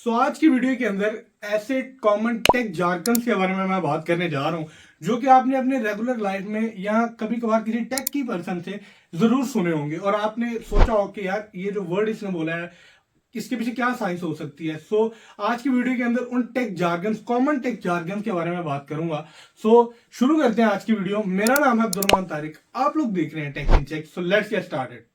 आज की वीडियो के अंदर ऐसे कॉमन टेक जार्गन्स के बारे में मैं बात करने जा रहा हूं जो कि आपने अपने रेगुलर लाइफ में या कभी कभार किसी टेक की पर्सन से जरूर सुने होंगे और आपने सोचा हो कि यार ये जो वर्ड इसने बोला है इसके पीछे क्या साइंस हो सकती है। आज की वीडियो के अंदर उन tech jargons common tech jargons के बारे में बात करूंगा। शुरू करते हैं आज की वीडियो। मेरा नाम है अब्दुलरहमान तारिक, आप लोग देख रहे हैं tech in check. Let's get started.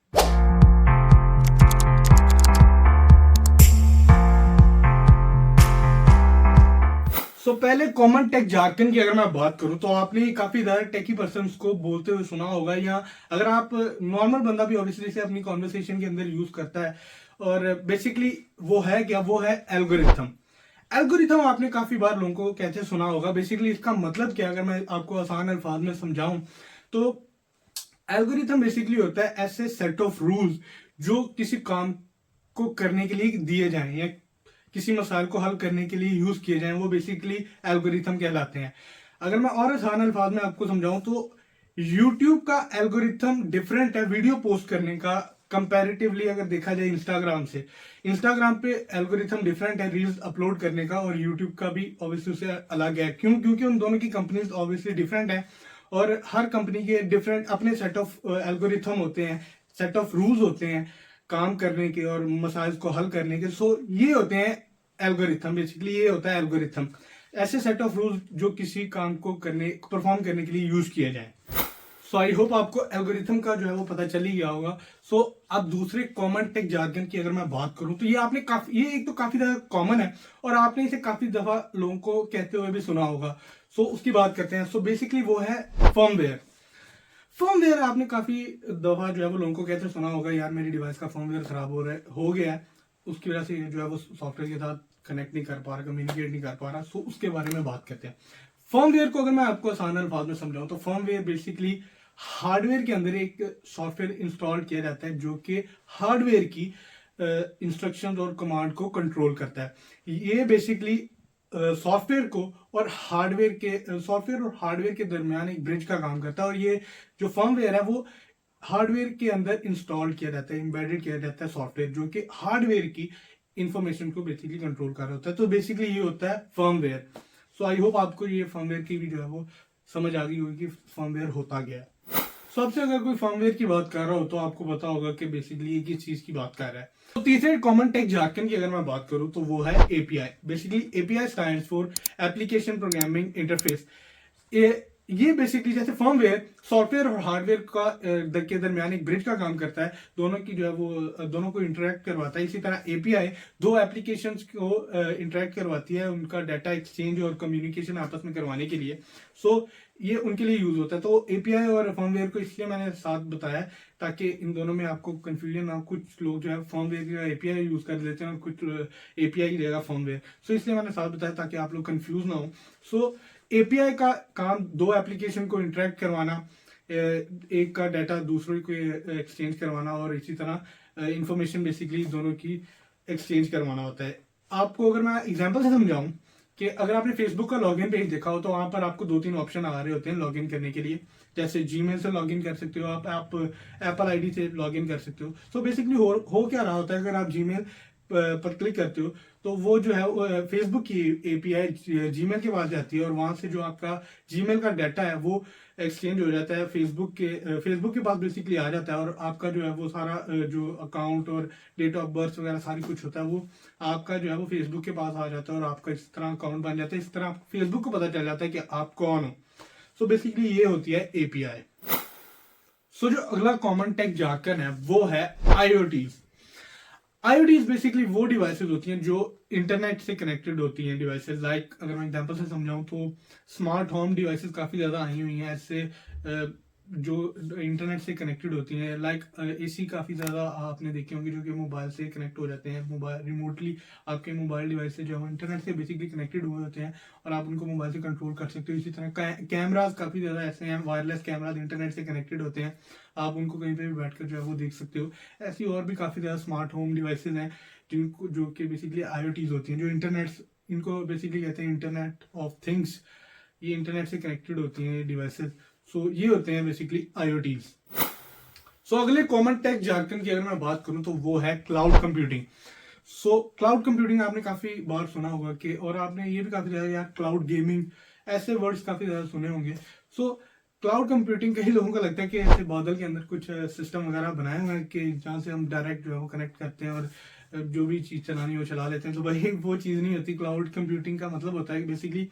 पहले कॉमन टेक जार्गन की अगर मैं बात करूं तो आपने काफी ज्यादा टेकी पर्सन्स को बोलते हुए सुना होगा, या अगर आप नॉर्मल बंदा भी ऑब्वियसली से अपनी कॉन्वर्सेशन के अंदर यूज करता है। और बेसिकली वो है क्या, वो है एल्गोरिथम। एल्गोरिथम आपने काफी बार लोगों को कहते सुना होगा। बेसिकली इसका मतलब क्या, अगर मैं आपको आसान अल्फाज में समझाऊं तो एल्गोरिथम बेसिकली होता है ऐसे सेट ऑफ रूल्स जो किसी काम को करने के लिए दिए जाए या किसी मसाइल को हल करने के लिए यूज किए जाएं, वो बेसिकली एल्गोरिथम कहलाते हैं। अगर मैं और आसान अल्फाज में आपको समझाऊं तो यूट्यूब का एल्गोरिथम डिफरेंट है वीडियो पोस्ट करने का कंपैरेटिवली अगर देखा जाए इंस्टाग्राम से। इंस्टाग्राम पे एल्गोरिथम डिफरेंट है रील्स अपलोड करने का, और यूट्यूब का भी ऑब्वियसली से अलग है। क्योंकि उन दोनों की कंपनीज ऑब्वियसली डिफरेंट है और हर कंपनी के डिफरेंट अपने सेट ऑफ एल्गोरिथम होते हैं, सेट ऑफ रूल्स होते हैं काम करने के और मसाइल को हल करने के। ये होते हैं एल्गोरिथम। बेसिकली ये होता है एल्गोरिथम, ऐसे सेट ऑफ रूल्स जो किसी काम को परफॉर्म करने के लिए यूज किए जाए। आई होप आपको एल्गोरिथम का जो है वो पता चल ही गया होगा। अब दूसरे कॉमन टेक जार्गन की अगर मैं बात करूं तो ये एक तो काफी ज्यादा कॉमन है और आपने इसे काफी दफा लोगों को कहते हुए भी सुना होगा। उसकी बात करते हैं। बेसिकली वो है फर्मवेयर। फर्मवेयर आपने काफी दफा जो है वो लोगों को कहते सुना होगा, यार मेरी डिवाइस का फर्मवेयर खराब हो गया है, उसकी वजह से जो है वो सॉफ्टवेयर के साथ कनेक्ट नहीं कर पा रहा, कम्युनिकेट नहीं कर पा रहा। उसके बारे में बात करते हैं। फर्मवेयर को अगर मैं आपको आसान अल्फाज में समझाऊं तो फर्मवेयर बेसिकली हार्डवेयर के अंदर एक सॉफ्टवेयर इंस्टॉल किया जाता है जो कि हार्डवेयर की इंस्ट्रक्शंस और कमांड को कंट्रोल करता है। ये बेसिकली सॉफ्टवेयर और हार्डवेयर के दरमियान एक ब्रिज का काम करता है। और ये जो फर्मवेयर है वो हार्डवेयर के अंदर इंस्टॉल किया जाता है, एम्बेडेड किया जाता है सॉफ्टवेयर जो कि हार्डवेयर की इंफॉर्मेशन को बेसिकली कंट्रोल कर रहा होता है। तो बेसिकली ये होता है फर्मवेयर। आई होप आपको ये फर्मवेयर की भी जो है वो समझ आ गई होगी कि फर्मवेयर होता क्या है। आपसे अगर कोई फर्मवेयर की बात कर रहा हो तो आपको पता होगा कि बेसिकली ये किस चीज की बात कर रहा है। तो तीसरे कॉमन टेक जार्गन की अगर मैं बात करूं तो वो है API. Basically API stands for application programming interface. ये बेसिकली जैसे फर्मवेयर सॉफ्टवेयर और हार्डवेयर के दरमियान एक ब्रिज का काम करता है, दोनों की जो है वो दोनों को इंटरेक्ट करवाता है। इसी तरह एपीआई दो एप्लीकेशंस को इंटरेक्ट करवाती है, उनका डाटा एक्सचेंज और कम्युनिकेशन आपस में करवाने के लिए। ये उनके लिए यूज होता है। तो एपीआई और फर्मवेयर को इसलिए मैंने साथ बताया ताकि इन दोनों में आपको कंफ्यूजन ना हो। कुछ लोग जो है फर्मवेयर की जगह एपीआई यूज कर लेते हैं और कुछ एपीआई की जगह फर्मवेयर। इसलिए मैंने साथ बताया ताकि आप लोग कंफ्यूज ना हो। एपीआई का काम दो एप्लीकेशन को इंटरेक्ट करवाना, एक का डाटा दूसरे को एक्सचेंज करवाना और इसी तरह इंफॉर्मेशन बेसिकली दोनों की एक्सचेंज करवाना होता है। आपको अगर मैं एग्जांपल से समझाऊं कि अगर आपने फेसबुक का लॉगिन पेज देखा हो तो वहां पर आपको 2-3 ऑप्शन आ रहे होते हैं लॉगिन करने के लिए। जैसे जीमेल से लॉगिन कर सकते हो आप एप्पल आईडी से लॉगिन कर सकते हो। बेसिकली हो क्या रहा होता है, अगर आप जीमेल पर क्लिक करते हो तो वो जो है फेसबुक की एपीआई जीमेल के पास जाती है और वहां से जो आपका जीमेल का डाटा है वो एक्सचेंज हो जाता है फेसबुक के पास बेसिकली आ जाता है। और आपका जो है वो सारा जो अकाउंट और डेट ऑफ बर्थ वगैरह सारी कुछ होता है वो आपका जो है वो फेसबुक के पास आ जाता है और आपका इस तरह अकाउंट बन जाता है। इस तरह फेसबुक को पता चल जाता है कि आप कौन हो। बेसिकली ये होती है एपीआई। जो अगला कॉमन टेक जार्गन है वो है आईओटीज। आईओटीज बेसिकली वो डिवाइसेस होती हैं जो इंटरनेट से कनेक्टेड होती हैं। डिवाइसेस लाइक अगर मैं एग्जांपल से समझाऊं तो स्मार्ट होम डिवाइसेस काफी ज्यादा आई हुई हैं ऐसे जो इंटरनेट से कनेक्टेड होती हैं। लाइक एसी काफी ज्यादा आपने देखे होंगे जो कि मोबाइल से कनेक्ट हो जाते हैं। मोबाइल रिमोटली आपके मोबाइल डिवाइस से जो है इंटरनेट से बेसिकली कनेक्टेड हुए होते हैं और आप उनको मोबाइल से कंट्रोल कर सकते हो। इसी तरह कैमराज काफी ज्यादा ऐसे हैं, वायरलेस कैमराज इंटरनेट से कनेक्टेड होते हैं, आप उनको कहीं पे भी बैठकर जो है वो देख सकते हो। ऐसी और भी काफी ज्यादा स्मार्ट होम डिवाइसेज हैं जिनको जो कि बेसिकली आईओटीज होती हैं, जो इनको बेसिकली कहते हैं इंटरनेट ऑफ थिंग्स। ये इंटरनेट से कनेक्टेड होती हैं डिवाइसेज। ये होते हैं बेसिकली आईओटीज। अगले कॉमन टेक जार्गन की अगर मैं बात करूं तो वो है cloud computing. So cloud computing आपने काफी बार सुना होगा कि, और आपने ये भी काफी ज्यादा यार क्लाउड गेमिंग ऐसे वर्ड्स काफी ज्यादा सुने होंगे। सो क्लाउड कंप्यूटिंग कई लोगों को लगता है कि ऐसे बादल के अंदर कुछ सिस्टम वगैरह बनाए हुए हैं कि जहाँ से हम डायरेक्ट जो है वो कनेक्ट करते हैं और जो भी चीज चलानी हो चला लेते हैं। तो भाई वो चीज नहीं होती। क्लाउड कंप्यूटिंग का मतलब होता है कि बेसिकली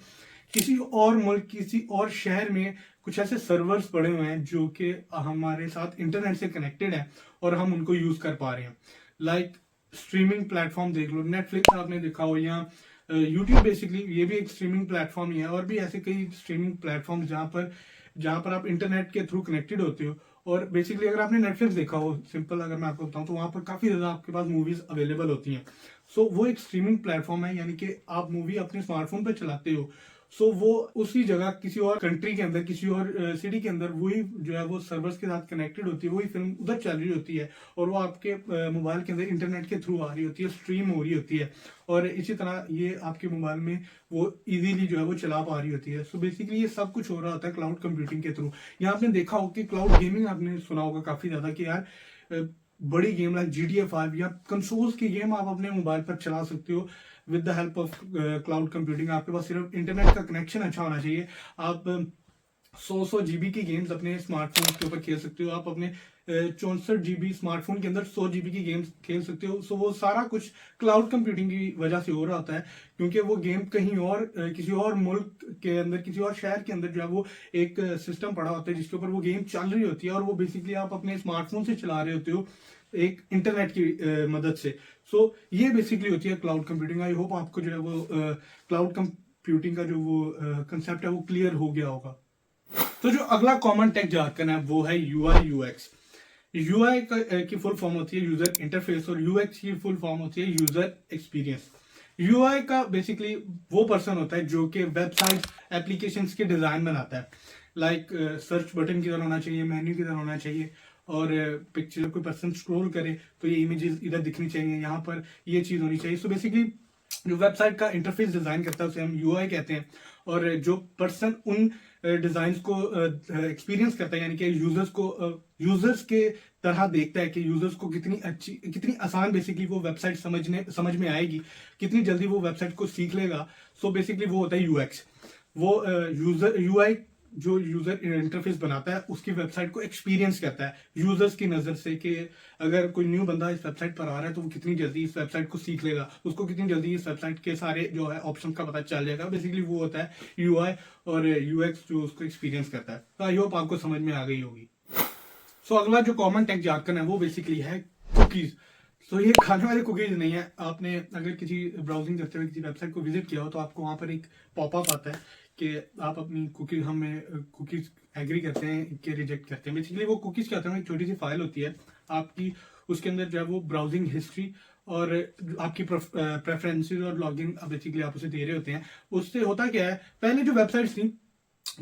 किसी और मुल्क, किसी और शहर में कुछ ऐसे सर्वर्स पड़े हुए हैं जो कि हमारे साथ इंटरनेट से कनेक्टेड है और हम उनको यूज कर पा रहे हैं। लाइक स्ट्रीमिंग प्लेटफॉर्म देख लो, नेटफ्लिक्स आपने देखा हो, या यूट्यूब, बेसिकली ये भी एक स्ट्रीमिंग प्लेटफॉर्म ही है। और भी ऐसे कई स्ट्रीमिंग प्लेटफॉर्म जहाँ पर आप इंटरनेट के थ्रू कनेक्टेड होते हो। और बेसिकली अगर आपने नेटफ्लिक्स देखा हो, सिंपल अगर मैं आपको बताऊं, तो वहां पर काफी ज्यादा आपके पास मूवीज अवेलेबल होती हैं। सो वो एक स्ट्रीमिंग प्लेटफॉर्म है, यानी कि आप मूवी अपने स्मार्टफोन पर चलाते हो। सो वो उसी जगह किसी और कंट्री के अंदर, किसी और सिटी के अंदर वही जो है वो सर्वर्स के साथ कनेक्टेड होती है, वही फिल्म उधर चल रही होती है और वो आपके मोबाइल के अंदर इंटरनेट के थ्रू आ रही होती है, स्ट्रीम हो रही होती है। और इसी तरह ये आपके मोबाइल में वो इजीली जो है वो चला पा रही होती है। सो बेसिकली ये सब कुछ हो रहा होता है क्लाउड कंप्यूटिंग के थ्रू। यहाँ आपने देखा होगा कि क्लाउड गेमिंग आपने सुना होगा काफी ज्यादा कि यार बड़ी गेम लाइक GTA 5 या कंसोल्स की गेम आप अपने मोबाइल पर चला सकते हो with the help of cloud computing. आपके पास सिर्फ इंटरनेट का कनेक्शन अच्छा होना चाहिए। आप 100 GB की गेम्स अपने स्मार्टफोन के ऊपर खेल सकते हो। आप अपने 64 GB स्मार्टफोन के अंदर 100 GB की गेम्स खेल सकते हो। सो वो सारा कुछ क्लाउड कंप्यूटिंग की वजह से हो रहा होता है, क्योंकि वो गेम कहीं और किसी और मुल्क के अंदर, किसी और शहर के अंदर जो है वो एक सिस्टम पड़ा होता है जिसके ऊपर वो गेम चल रही होती है, और वो बेसिकली आप अपने स्मार्टफोन से चला रहे होते हो एक इंटरनेट की मदद से। सो ये बेसिकली होती है क्लाउड कंप्यूटिंग। आई होप आपको जो है वो क्लाउड कंप्यूटिंग का जो वो कंसेप्ट है वो क्लियर हो गया होगा। तो जो अगला कॉमन टेक जार्गन है वो है UI UX। यूआई की फुल फॉर्म होती है यूजर इंटरफेस, और यूएक्स की फुल फॉर्म होती है यूजर एक्सपीरियंस। यूआई का बेसिकली वो पर्सन होता है जो कि वेबसाइट एप्लीकेशंस के डिजाइन बनाता है। लाइक सर्च बटन की तरह होना चाहिए, मेन्यू की तरह होना चाहिए, और पिक्चर कोई पर्सन स्क्रॉल करे तो ये इमेजेस इधर दिखनी चाहिए, यहाँ पर ये चीज होनी चाहिए। सो बेसिकली जो वेबसाइट का इंटरफेस डिजाइन करता है उसे हम यूआई कहते हैं। और जो पर्सन उन डिजाइन को एक्सपीरियंस करता है, यानी कि यूजर्स के तरह देखता है कि यूजर्स को कितनी अच्छी, कितनी आसान बेसिकली वो वेबसाइट समझ में आएगी, कितनी जल्दी वो वेबसाइट को सीख लेगा। सो बेसिकली वो होता है यूएक्स। वो यूजर यूआई जो यूजर इंटरफेस बनाता है उसकी वेबसाइट को एक्सपीरियंस करता है यूजर्स की नजर से, कि अगर कोई न्यू बंदा इस वेबसाइट पर आ रहा है तो वो कितनी जल्दी इस वेबसाइट को सीख लेगा, उसको कितनी जल्दी इस वेबसाइट के सारे जो है ऑप्शन का पता चल जाएगा। बेसिकली वो होता है यूआई, और यूएक्स जो उसको एक्सपीरियंस करता है। तो आई होप आपको समझ में आ गई होगी। सो अगला जो कॉमन टेक जार्गन है वो बेसिकली है कुकीज। तो ये खाने वाले कुकीज नहीं है। आपने अगर किसी ब्राउजिंग करते हुए किसी वेबसाइट को विजिट किया हो तो आपको वहां पर एक पॉपअप आता है कि आप अपनी कुकीज, हमें कुकीज एग्री करते हैं कि रिजेक्ट करते हैं। बेसिकली वो कुकीज क्या होता है, एक छोटी सी फाइल होती है आपकी, उसके अंदर जो है वो ब्राउजिंग हिस्ट्री और आपकी प्रेफरेंसेस और लॉगिन बेसिकली आप उसे दे रहे होते हैं। उससे होता क्या है, पहले जो वेबसाइट्स थी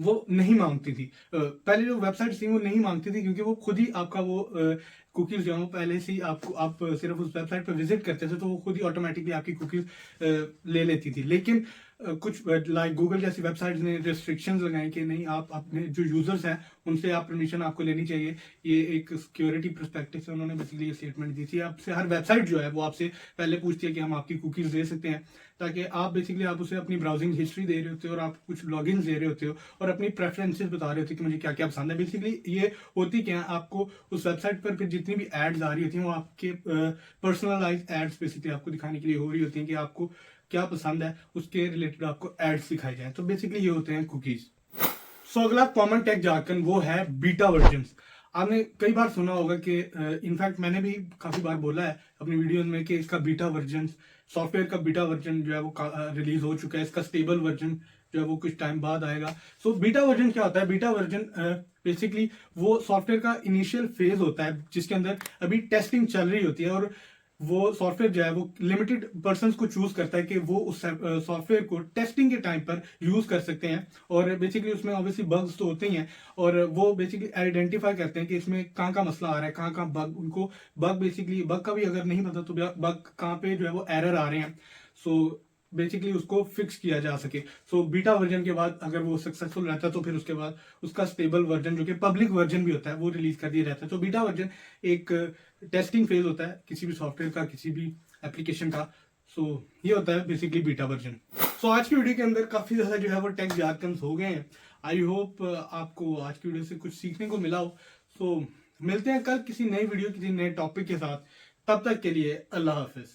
वो नहीं मांगती थी, पहले जो वेबसाइट थी वो नहीं मांगती थी, क्योंकि वो खुद ही आपका वो कुकीज जो है वो पहले से ही आपको, आप सिर्फ उस वेबसाइट पर विजिट करते थे तो वो खुद ही ऑटोमेटिकली आपकी कुकीज ले लेती थी। लेकिन कुछ लाइक गूगल जैसी वेबसाइट्स ने रिस्ट्रिक्शंस लगाई कि नहीं, आप अपने जो यूजर्स हैं उनसे आप परमिशन आपको लेनी चाहिए। ये एक सिक्योरिटी पर्सपेक्टिव से उन्होंने बेसिकली ये स्टेटमेंट दी थी। आपसे हर वेबसाइट जो है वो आपसे पहले पूछती है कि हम आपकी कुकीज दे सकते हैं, ताकि आप बेसिकली आप उसे अपनी ब्राउजिंग हिस्ट्री दे रहे होते हो और आप कुछ लॉगिन दे रहे होते हो और अपनी प्रेफरेंसेस बता रहे होते हो कि मुझे क्या क्या पसंद है। बेसिकली ये होती क्या है, आपको उस वेबसाइट पर फिर जितनी भी एड्स आ रही होती हैं वो आपके पर्सनलाइज एड्स बेसिकली आपको दिखाने के लिए हो रही होती हैं कि आपको क्या पसंद है, उसके रिलेटेड आपको एड्स दिखाई जाए। तो बेसिकली ये होते हैं कुकीज। सो अगला कॉमन टेक जार्गन वो है बीटा वर्जन्स। आपने कई बार सुना होगा कि इनफैक्ट मैंने भी काफी बार बोला है अपनी वीडियोस में कि इसका बीटा वर्जन, सॉफ्टवेयर का बीटा वर्जन जो है वो रिलीज हो चुका है। इसका स्टेबल वर्जन जो है वो कुछ टाइम बाद आएगा। सो बीटा वर्जन क्या होता है? बीटा वर्जन बेसिकली वो सॉफ्टवेयर का इनिशियल फेज होता है जिसके अंदर अभी टेस्टिंग चल रही होती है, और वो सॉफ्टवेयर जो है वो लिमिटेड पर्संस को चूज करता है कि वो उस सॉफ्टवेयर को टेस्टिंग के टाइम पर यूज कर सकते हैं। और बेसिकली उसमें ऑब्वियसली बग्स तो होते ही हैं, और वो बेसिकली आइडेंटिफाई करते हैं कि इसमें कहाँ का मसला आ रहा है, कहाँ कहाँ बग, उनको बग बेसिकली बग का भी अगर नहीं पता तो बग कहाँ पे जो है वो एरर आ रहे हैं, सो बेसिकली उसको फिक्स किया जा सके। सो बीटा वर्जन के बाद अगर वो सक्सेसफुल रहता है तो फिर उसके बाद उसका स्टेबल वर्जन जो कि पब्लिक वर्जन भी होता है वो रिलीज कर दिया जाता है। तो बीटा वर्जन एक टेस्टिंग फेज होता है किसी भी सॉफ्टवेयर का, किसी भी एप्लीकेशन का। सो ये होता है बेसिकली बीटा वर्जन। सो आज की वीडियो के अंदर काफी ज्यादा जो है वो टेक जार्गन्स हो गए हैं। आई होप आपको आज की वीडियो से कुछ सीखने को मिला हो। सो मिलते हैं कल किसी नई वीडियो किसी नए टॉपिक के साथ। तब तक के लिए अल्लाह हाफिज।